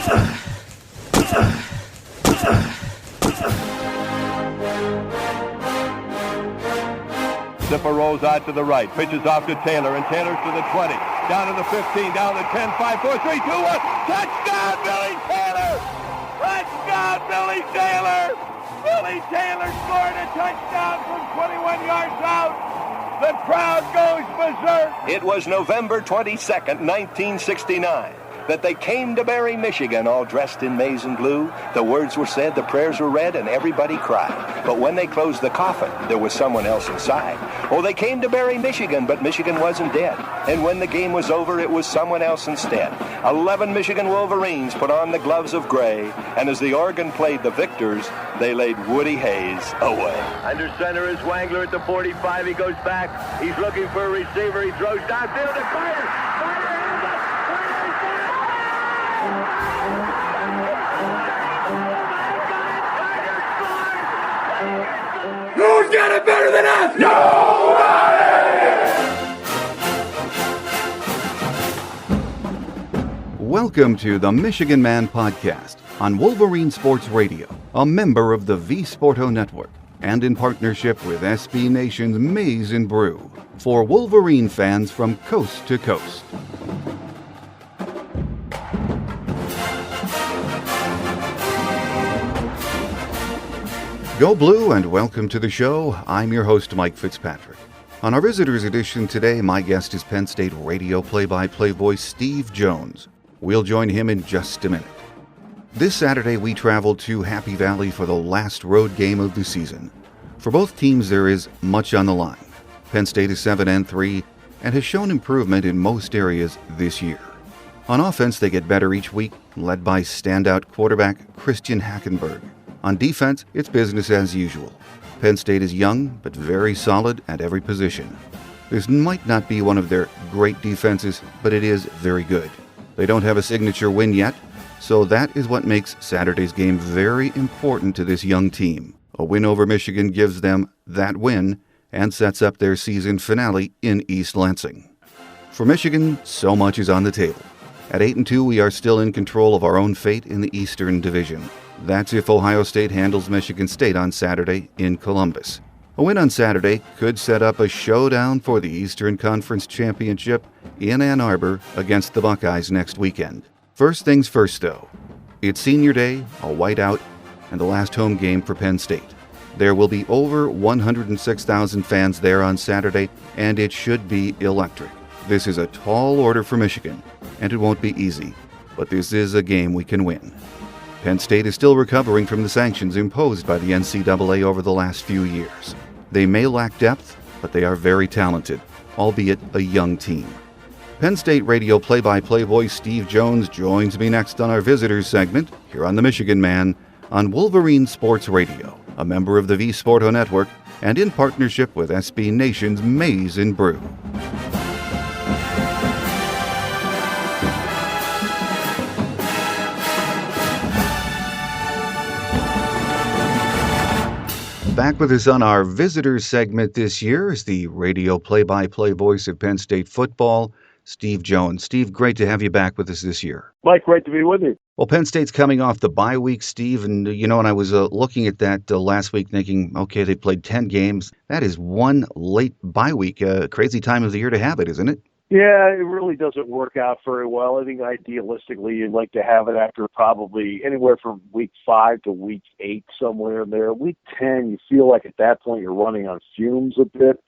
Zipper rolls out to the right, pitches off to Taylor, and Taylor's to the 20, down to the 15, down to the 10, 5, 4, 3, 2, 1. Touchdown, Billy Taylor! Touchdown, Billy Taylor! Billy Taylor scored a touchdown from 21 yards out. The crowd goes berserk. It was November 22nd, 1969. That they came to Barry, Michigan, all dressed in maize and blue. The words were said, the prayers were read, and everybody cried. But when they closed the coffin, there was someone else inside. Oh, they came to Barry, Michigan, but Michigan wasn't dead. And when the game was over, it was someone else instead. 11 Michigan Wolverines put on the gloves of gray, and as the organ played the victors, they laid Woody Hayes away. Under center is Wangler at the 45. He goes back. He's looking for a receiver. He throws downfield to Carter. Who's got it better than us? Nobody! Welcome to the Michigan Man Podcast on Wolverine Sports Radio, a member of the V Sporto Network, and in partnership with SB Nation's Maize and Brew, for Wolverine fans from coast to coast. Go Blue and welcome to the show. I'm your host, Mike Fitzpatrick. On our Visitors Edition today, my guest is Penn State radio play-by-play voice Steve Jones. We'll join him in just a minute. This Saturday, we travel to Happy Valley for the last road game of the season. For both teams, there is much on the line. Penn State is 7-3 and has shown improvement in most areas this year. On offense, they get better each week, led by standout quarterback Christian Hackenberg. On defense, it's business as usual. Penn State is young, but very solid at every position. This might not be one of their great defenses, but it is very good. They don't have a signature win yet, so that is what makes Saturday's game very important to this young team. A win over Michigan gives them that win and sets up their season finale in East Lansing. For Michigan, so much is on the table. At 8-2, we are still in control of our own fate in the Eastern Division. That's if Ohio State handles Michigan State on Saturday in Columbus. A win on Saturday could set up a showdown for the Eastern Conference Championship in Ann Arbor against the Buckeyes next weekend. First things first, though. It's senior day, a whiteout, and the last home game for Penn State. There will be over 106,000 fans there on Saturday, and it should be electric. This is a tall order for Michigan, and it won't be easy, but this is a game we can win. Penn State is still recovering from the sanctions imposed by the NCAA over the last few years. They may lack depth, but they are very talented, albeit a young team. Penn State radio play-by-play voice Steve Jones joins me next on our Visitors segment here on the Michigan Man on Wolverine Sports Radio, a member of the V Sporto Network and in partnership with SB Nation's Maize and Brew. Back with us on our Visitors segment this year is the radio play-by-play voice of Penn State football, Steve Jones. Steve, great to have you back with us this year. Mike, great to be with you. Well, Penn State's coming off the bye week, Steve, and I was looking at that last week thinking, okay, they played 10 games. That is one late bye week. Crazy time of the year to have it, isn't it? Yeah, it really doesn't work out very well. I think idealistically you'd like to have it after probably anywhere from week 5 to week 8, somewhere in there. Week 10, you feel like at that point you're running on fumes a bit.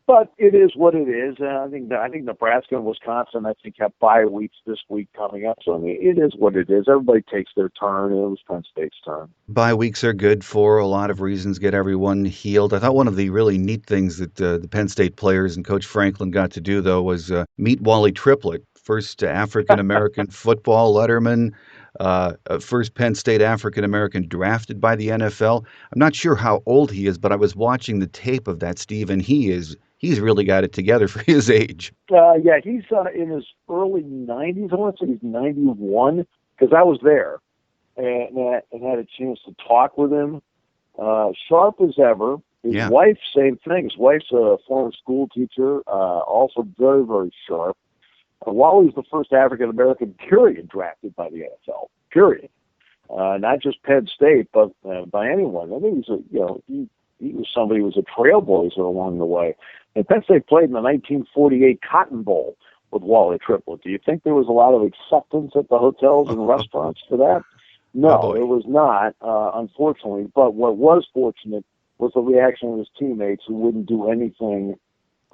But it is what it is. I think Nebraska and Wisconsin, have bye weeks this week coming up. So, it is what it is. Everybody takes their turn, and it was Penn State's turn. Bye weeks are good for a lot of reasons, get everyone healed. I thought one of the really neat things that the Penn State players and Coach Franklin got to do, though, was meet Wally Triplett, first African-American football letterman, first Penn State African-American drafted by the NFL. I'm not sure how old he is, but I was watching the tape of that, Steve, and he's really got it together for his age. Yeah, he's in his early 90s. I want to say he's 91 because I was there and had a chance to talk with him. Sharp as ever. His wife, same thing. His wife's a former school teacher, also very, very sharp. Wally's the first African-American period drafted by the NFL. period. Not just Penn State, but by anyone. I think he was somebody who was a trailblazer along the way. And Penn State played in the 1948 Cotton Bowl with Wally Triplett. Do you think there was a lot of acceptance at the hotels and restaurants for that? No, there was not, unfortunately. But what was fortunate was the reaction of his teammates who wouldn't do anything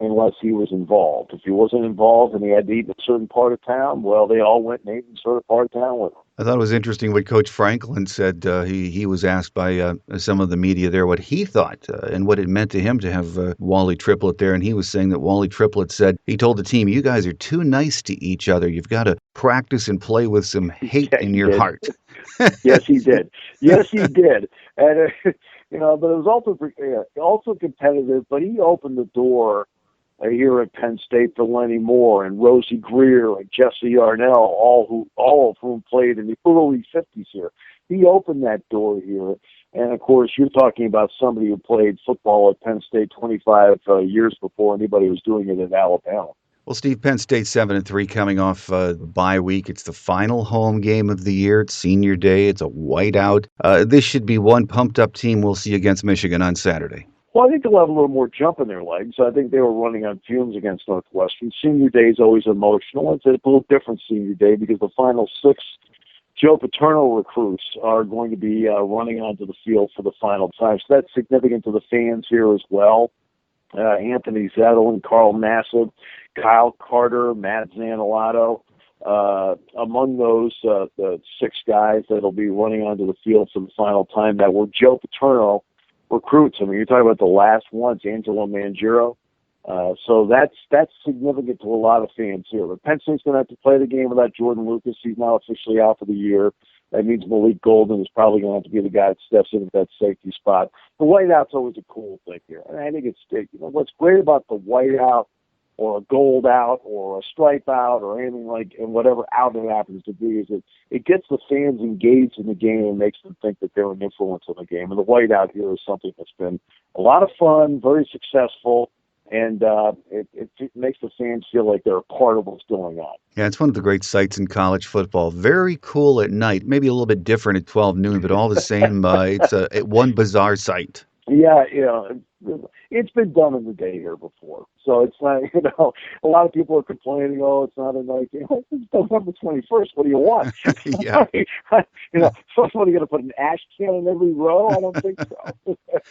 unless he was involved. If he wasn't involved and he had to eat in a certain part of town, well, they all went and ate in a certain part of town with him. I thought it was interesting what Coach Franklin said. He was asked by some of the media there what he thought and what it meant to him to have Wally Triplett there. And he was saying that Wally Triplett said, he told the team, you guys are too nice to each other. You've got to practice and play with some hate in your heart. Yes, he did. Yes, he did. And, but it was also competitive, but he opened the door here at Penn State for Lenny Moore and Rosie Greer and Jesse Yarnell, all of whom played in the early 50s here. He opened that door here. And, of course, you're talking about somebody who played football at Penn State 25 years before anybody was doing it in Alabama. Well, Steve, Penn State 7-3 coming off bye week. It's the final home game of the year. It's senior day. It's a whiteout. This should be one pumped-up team we'll see against Michigan on Saturday. Well, I think they'll have a little more jump in their legs. I think they were running on fumes against Northwestern. Senior day is always emotional. It's a little different senior day because the final 6 Joe Paterno recruits are going to be running onto the field for the final time. So that's significant to the fans here as well. Anthony Zettel, Carl Nassib, Kyle Carter, Matt Zanolato. Among those, the 6 guys that will be running onto the field for the final time that were Joe Paterno recruits. I mean, you're talking about the last ones, Angelo Mangiero. So that's significant to a lot of fans here. But Penn State's going to have to play the game without Jordan Lucas. He's now officially out for the year. That means Malik Golden is probably going to have to be the guy that steps in at that safety spot. The whiteout's always a cool thing here. And I think what's great about the whiteout or a gold out or a stripe out or anything like, and whatever out it happens to be, is it gets the fans engaged in the game and makes them think that they're an influence on the game. And the whiteout here is something that's been a lot of fun, very successful, and it makes the fans feel like they're a part of what's going on. Yeah, it's one of the great sights in college football. Very cool at night, maybe a little bit different at 12 noon, but all the same, it's one bizarre sight. Yeah, it's been done in the day here before. So it's like, a lot of people are complaining, it's not a night game. It's November 21st. What do you want? Yeah. Somebody going to put an ash can in every row? I don't think so.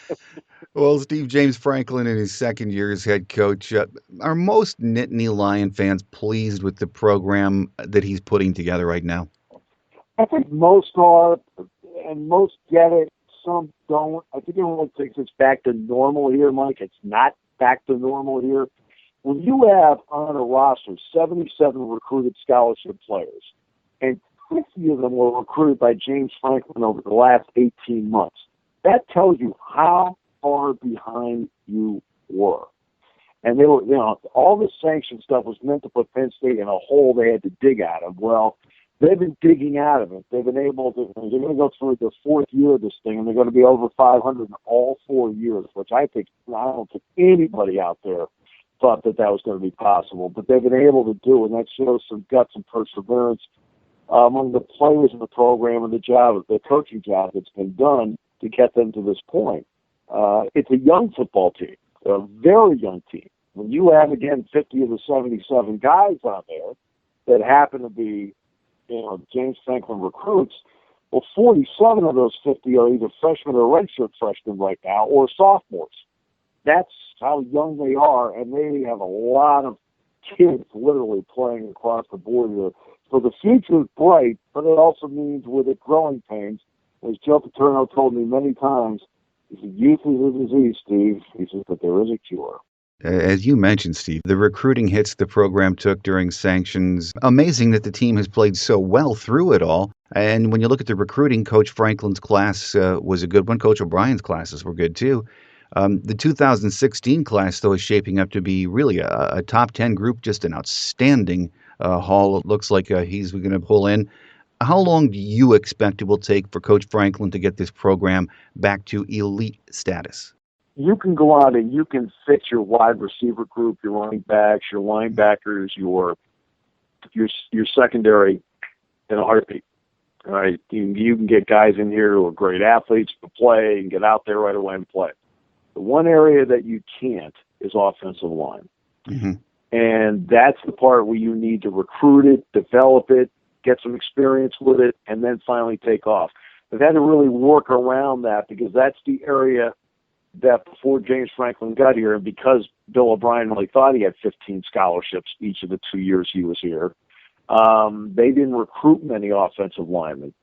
Well, Steve, James Franklin in his second year as head coach. Are most Nittany Lion fans pleased with the program that he's putting together right now? I think most are, and most get it. Some don't. I think everyone thinks it's back to normal here, Mike. It's not back to normal here. When you have on a roster 77 recruited scholarship players, and 50 of them were recruited by James Franklin over the last 18 months, that tells you how far behind you were. And they were, all this sanction stuff was meant to put Penn State in a hole they had to dig out of. Well, they've been digging out of it. They've been able to, they're going to go through their 4th year of this thing, and they're going to be over 500 in all 4 years, which I don't think anybody out there thought that was going to be possible. But they've been able to do, and that shows some guts and perseverance among the players in the program and the coaching job that's been done to get them to this point. It's a young football team, a very young team. When you have, again, 50 of the 77 guys on there that happen to be, James Franklin recruits, well, 47 of those 50 are either freshmen or redshirt freshmen right now or sophomores. That's how young they are, and they have a lot of kids literally playing across the board here. So the future is bright, but it also means with it growing pains. As Joe Paterno told me many times, he said, youth is a disease, Steve. He says, but there is a cure. As you mentioned, Steve, the recruiting hits the program took during sanctions. Amazing that the team has played so well through it all. And when you look at the recruiting, Coach Franklin's class was a good one. Coach O'Brien's classes were good, too. The 2016 class, though, is shaping up to be really a top 10 group, just an outstanding haul. It looks like he's going to pull in. How long do you expect it will take for Coach Franklin to get this program back to elite status? You can go out and you can fix your wide receiver group, your running backs, your linebackers, your secondary in a heartbeat. All right, you can get guys in here who are great athletes to play and get out there right away and play. The one area that you can't is offensive line. Mm-hmm. And that's the part where you need to recruit it, develop it, get some experience with it, and then finally take off. They've had to really work around that because that's the area that before James Franklin got here, and because Bill O'Brien really thought he had 15 scholarships each of the 2 years he was here, they didn't recruit many offensive linemen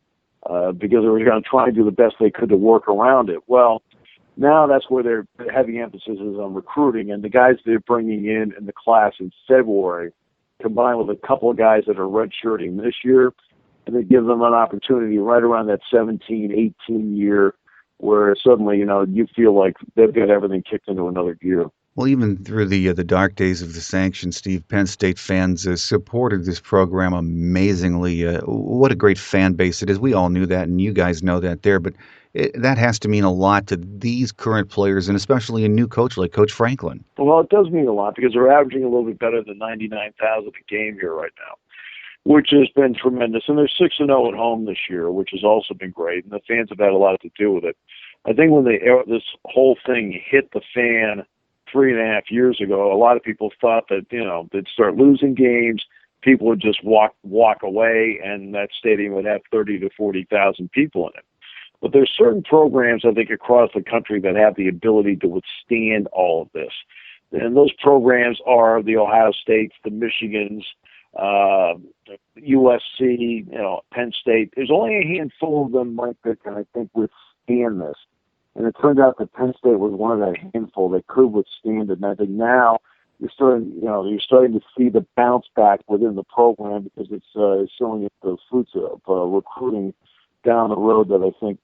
because they were going to try and do the best they could to work around it. Well, now that's where their heavy emphasis is on recruiting, and the guys they're bringing in the class in February, combined with a couple of guys that are redshirting this year, and they give them an opportunity right around that 17, 18 year where suddenly, you feel like they've got everything kicked into another gear. Well, even through the dark days of the sanctions, Steve, Penn State fans supported this program amazingly. What a great fan base it is. We all knew that, and you guys know that there. But that has to mean a lot to these current players, and especially a new coach like Coach Franklin. Well, it does mean a lot because they're averaging a little bit better than 99,000 a game here right now, which has been tremendous. And they're 6-0 at home this year, which has also been great. And the fans have had a lot to do with it. I think when this whole thing hit the fan 3.5 years ago, a lot of people thought that, they'd start losing games, people would just walk away, and that stadium would have 30 to 40,000 people in it. But there's certain programs, I think, across the country that have the ability to withstand all of this. And those programs are the Ohio States, the Michigans, USC, Penn State. There's only a handful of them, Mike, that can, I think, withstand this. And it turned out that Penn State was one of that handful that could withstand it. And I think now you're starting to see the bounce back within the program because it's showing it the fruits of recruiting down the road that I think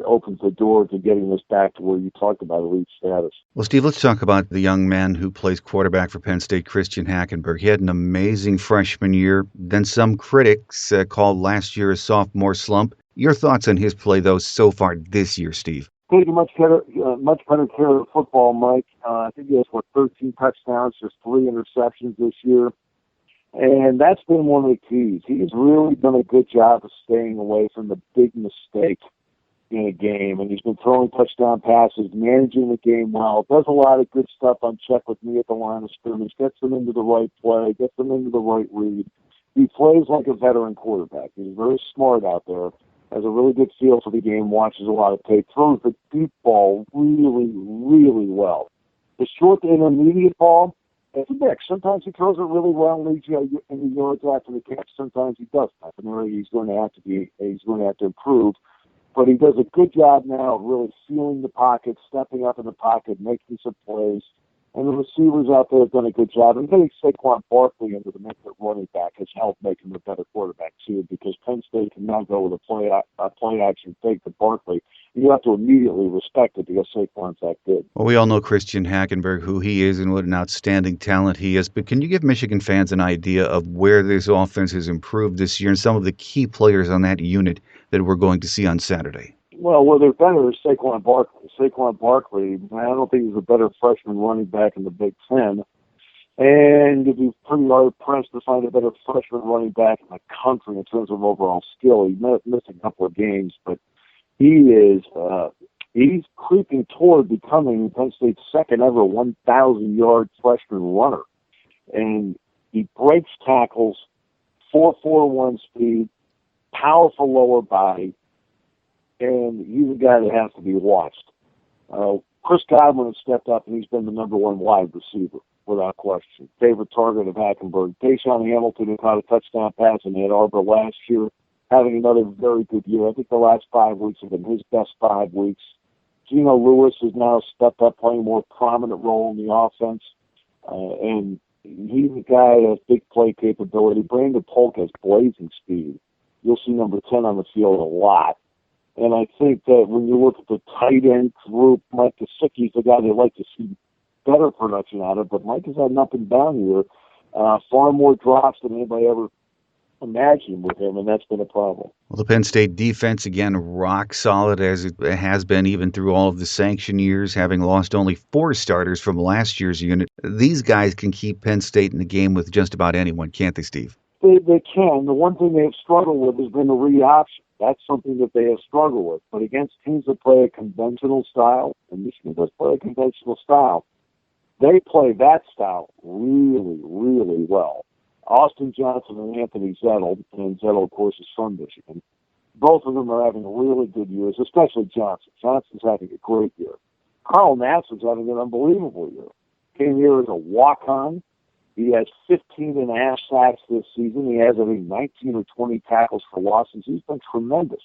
opens the door to getting this back to where you talked about elite status. Well, Steve, let's talk about the young man who plays quarterback for Penn State, Christian Hackenberg. He had an amazing freshman year. Then some critics called last year a sophomore slump. Your thoughts on his play, though, so far this year, Steve? Taking much better care of the football, Mike. I think he has 13 touchdowns, just 3 interceptions this year. And that's been one of the keys. He's really done a good job of staying away from the big mistake in a game. And he's been throwing touchdown passes, managing the game well, does a lot of good stuff on check with me at the line of scrimmage, gets them into the right play, gets them into the right read. He plays like a veteran quarterback. He's very smart out there, has a really good feel for the game, watches a lot of tape, throws the deep ball really, really well. The short to intermediate ball, it's a mix. Sometimes he throws it really well and leads you in the yards after the catch. Sometimes he doesn't. That's an area he's going to have to improve. But he does a good job now of really feeling the pocket, stepping up in the pocket, making some plays. And the receivers out there have done a good job. And getting Saquon Barkley into the mix at running back has helped make him a better quarterback, too, because Penn State can now go with a play action fake to Barkley. You have to immediately respect it because Saquon's that good. Well, we all know Christian Hackenberg, who he is and what an outstanding talent he is. But can you give Michigan fans an idea of where this offense has improved this year and some of the key players on that unit that we're going to see on Saturday? Well, where they're better is Saquon Barkley. Saquon Barkley, I don't think he's a better freshman running back in the Big Ten. And you'd be pretty hard-pressed to find a better freshman running back in the country in terms of overall skill. He missed a couple of games, but he's creeping toward becoming Penn State's second ever 1,000-yard freshman runner. And he breaks tackles, 4.41 speed, powerful lower body, and he's a guy that has to be watched. Chris Godwin has stepped up, and he's been the number one wide receiver, without question. Favorite target of Hackenberg. Deshaun Hamilton, who caught a touchdown pass in Ann Arbor last year, having another very good year. I think the last 5 weeks have been his best 5 weeks. Geno Lewis has now stepped up, playing a more prominent role in the offense, and he's a guy that has big play capability. Brandon Polk has blazing speed. You'll see number 10 on the field a lot. And I think that when you look at the tight end group, Mike Gesicki's the guy they like to see better production out of, but Mike has had an up and down year, far more drops than anybody ever imagined with him, and that's been a problem. Well, the Penn State defense, again, rock solid as it has been even through all of the sanction years, having lost only 4 starters from last year's unit. These guys can keep Penn State in the game with just about anyone, can't they, Steve? They can. The one thing they have struggled with has been the read option. That's something that they have struggled with. But against teams that play a conventional style, and Michigan does play a conventional style, they play that style really, really well. Austin Johnson and Anthony Zettel, and Zettel, of course, is from Michigan. Both of them are having really good years, especially Johnson. Johnson's having a great year. Carl Nassib's having an unbelievable year. Came here as a walk-on. He has 15.5 sacks this season. He has, I think, 19 or 20 tackles for losses. He's been tremendous.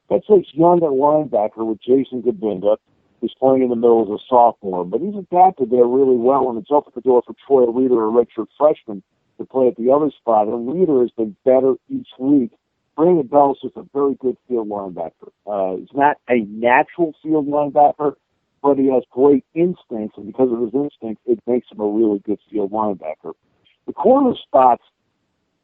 Penn State's young at linebacker with Jason Gabinda, who's playing in the middle as a sophomore. But he's adapted there really well, and it's opened the door for Troy Reeder, a redshirt freshman, to play at the other spot. And Reeder has been better each week. Brandon Bell's just a very good field linebacker. He's not a natural field linebacker, but he has great instincts, and because of his instincts, it makes him a really good field linebacker. The corner spots,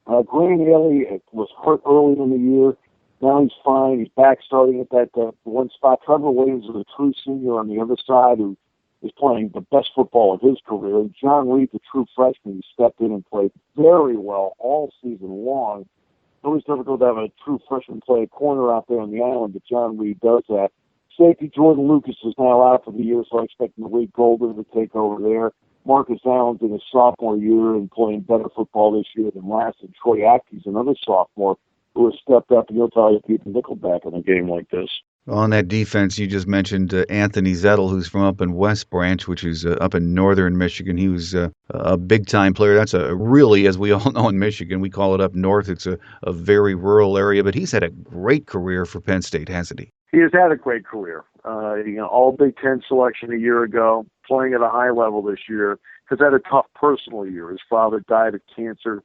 Grant Haley was hurt early in the year. Now he's fine. He's back starting at that one spot. Trevor Williams is a true senior on the other side who is playing the best football of his career. And John Reed, the true freshman, who stepped in and played very well all season long. It's always difficult to have a true freshman play a corner out there on the island, but John Reed does that. Safety Jordan Lucas is now out for the year, so I expect Malik Golden to take over there. Marcus Allen's in his sophomore year and playing better football this year than last. And Troy Atkins, another sophomore, who has stepped up, and he'll tell you keep Nickelback in a game like this. On that defense, you just mentioned Anthony Zettel, who's from up in West Branch, which is up in northern Michigan. He was a big-time player. That's a really, as we all know in Michigan, we call it up north. It's a very rural area, but he's had a great career for Penn State, hasn't he? He has had a great career. All Big Ten selection a year ago, playing at a high level this year. Has had a tough personal year. His father died of cancer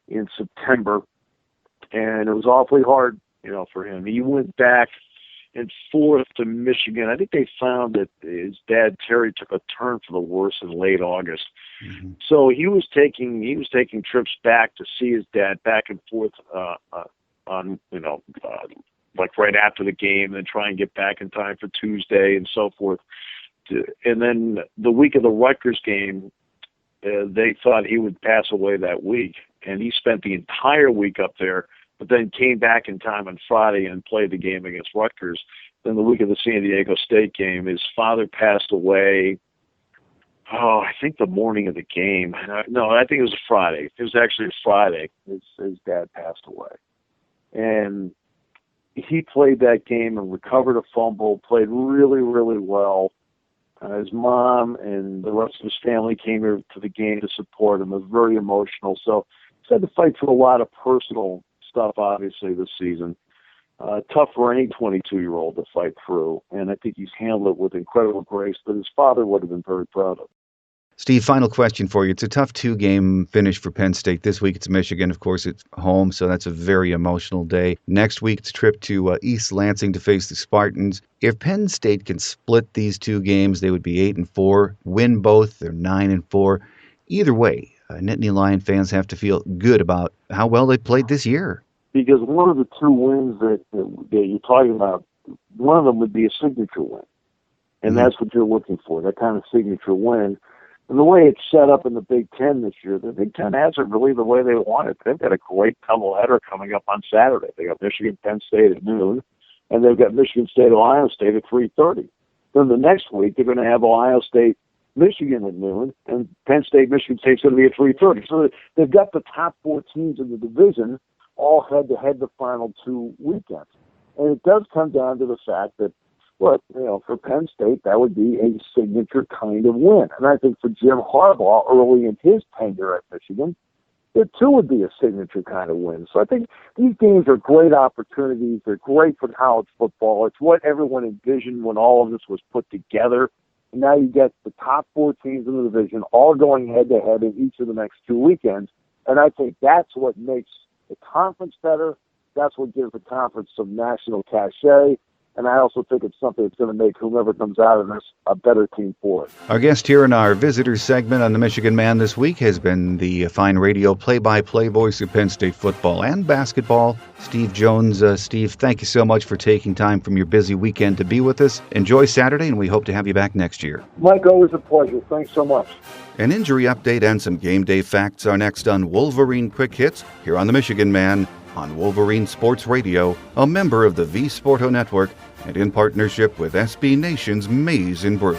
in September, and it was awfully hard, for him. He went back and forth to Michigan. I think they found that his dad Terry took a turn for the worse in late August. Mm-hmm. So he was taking trips back to see his dad back and forth like right after the game, and try and get back in time for Tuesday and so forth. And then the week of the Rutgers game, they thought he would pass away that week, and he spent the entire week up there, but then came back in time on Friday and played the game against Rutgers. Then the week of the San Diego State game, his father passed away, I think the morning of the game. No, I think it was a Friday. It was actually a Friday. His dad passed away. And he played that game and recovered a fumble, played really, really well. His mom and the rest of his family came here to the game to support him. It was very emotional. So he's had to fight through a lot of personal stuff, obviously, this season. Tough for any 22-year-old to fight through, and I think he's handled it with incredible grace, but his father would have been very proud of him. Steve, final question for you. It's a tough 2-game finish for Penn State. This week it's Michigan. Of course, it's home, so that's a very emotional day. Next week it's a trip to East Lansing to face the Spartans. If Penn State can split these 2 games, they would be 8-4. Win both, they're 9-4. Either way, Nittany Lion fans have to feel good about how well they played this year. Because one of the 2 wins that you're talking about, one of them would be a signature win. And that's what you're looking for, that kind of signature win. And the way it's set up in the Big Ten this year, the Big Ten hasn't really the way they want it. They've got a great doubleheader coming up on Saturday. They got Michigan, Penn State at noon, and they've got Michigan State, Ohio State at 3:30. Then the next week they're going to have Ohio State, Michigan at noon, and Penn State, Michigan State's going to be at 3:30. So they've got the top 4 teams in the division all head-to-head the final 2 weekends. And it does come down to the fact that, for Penn State, that would be a signature kind of win. And I think for Jim Harbaugh, early in his tenure at Michigan, it too would be a signature kind of win. So I think these games are great opportunities. They're great for college football. It's what everyone envisioned when all of this was put together. And now you get the top 4 teams in the division all going head-to-head in each of the next 2 weekends. And I think that's what makes the conference better. That's what gives the conference some national cachet. And I also think it's something that's going to make whomever comes out of this a better team for it. Our guest here in our visitors segment on the Michigan Man this week has been the fine radio play-by-play voice of Penn State football and basketball, Steve Jones. Steve, thank you so much for taking time from your busy weekend to be with us. Enjoy Saturday, and we hope to have you back next year. Mike, always a pleasure. Thanks so much. An injury update and some game day facts are next on Wolverine Quick Hits here on the Michigan Man on Wolverine Sports Radio, a member of the V Sporto Network, and in partnership with SB Nation's Maize and Brew.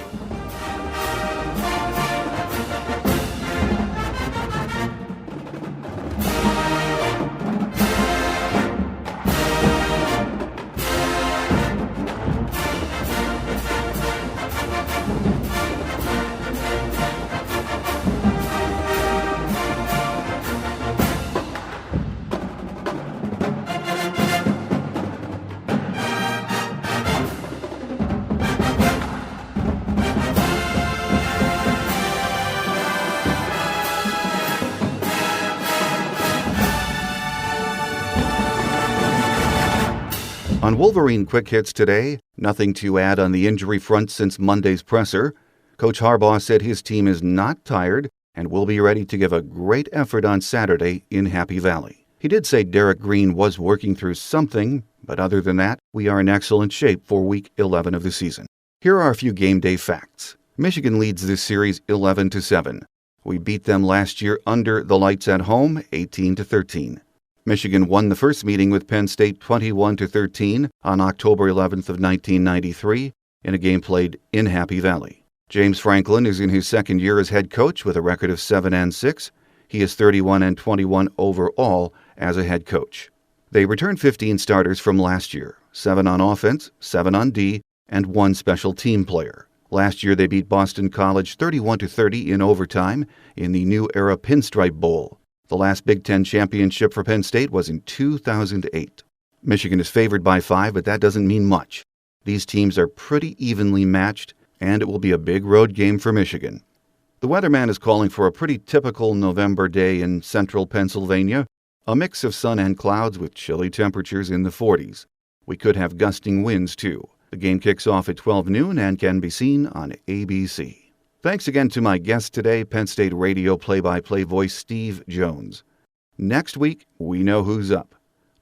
On Wolverine Quick Hits today, nothing to add on the injury front since Monday's presser. Coach Harbaugh said his team is not tired and will be ready to give a great effort on Saturday in Happy Valley. He did say Derek Green was working through something, but other than that, we are in excellent shape for Week 11 of the season. Here are a few game day facts. Michigan leads this series 11-7. We beat them last year under the lights at home, 18-13. Michigan won the first meeting with Penn State 21-13 on October 11th of 1993 in a game played in Happy Valley. James Franklin is in his second year as head coach with a record of 7-6. He is 31-21 overall as a head coach. They returned 15 starters from last year, 7 on offense, 7 on D, and 1 special team player. Last year they beat Boston College 31-30 in overtime in the New Era Pinstripe Bowl. The last Big Ten championship for Penn State was in 2008. Michigan is favored by 5, but that doesn't mean much. These teams are pretty evenly matched, and it will be a big road game for Michigan. The weatherman is calling for a pretty typical November day in central Pennsylvania, a mix of sun and clouds with chilly temperatures in the 40s. We could have gusting winds, too. The game kicks off at 12 noon and can be seen on ABC. Thanks again to my guest today, Penn State radio play-by-play voice Steve Jones. Next week, we know who's up.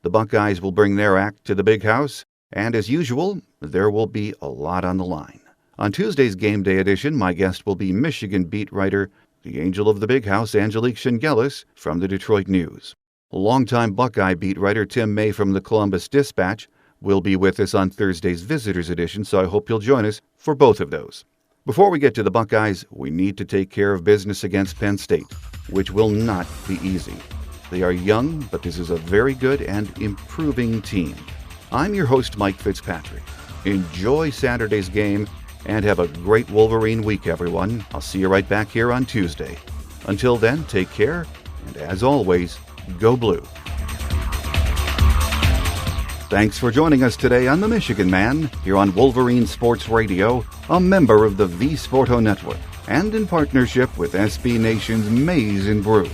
The Buckeyes will bring their act to the Big House, and as usual, there will be a lot on the line. On Tuesday's Game Day edition, my guest will be Michigan beat writer, the angel of the Big House, Angelique Chengelis from the Detroit News. Longtime Buckeye beat writer Tim May from the Columbus Dispatch will be with us on Thursday's Visitors Edition, so I hope you'll join us for both of those. Before we get to the Buckeyes, we need to take care of business against Penn State, which will not be easy. They are young, but this is a very good and improving team. I'm your host, Mike Fitzpatrick. Enjoy Saturday's game and have a great Wolverine week, everyone. I'll see you right back here on Tuesday. Until then, take care, and as always, go blue. Thanks for joining us today on The Michigan Man, here on Wolverine Sports Radio, a member of the V Sporto Network, and in partnership with SB Nation's Maize and Brew.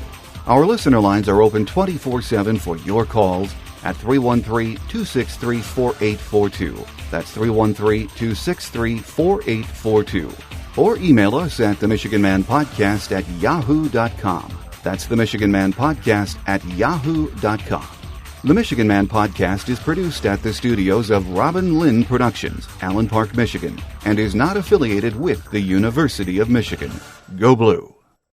Our listener lines are open 24/7 for your calls at 313-263-4842. That's 313-263-4842. Or email us at themichiganmanpodcast@yahoo.com. That's themichiganmanpodcast@yahoo.com. The Michigan Man podcast is produced at the studios of Robin Lynn Productions, Allen Park, Michigan, and is not affiliated with the University of Michigan. Go Blue!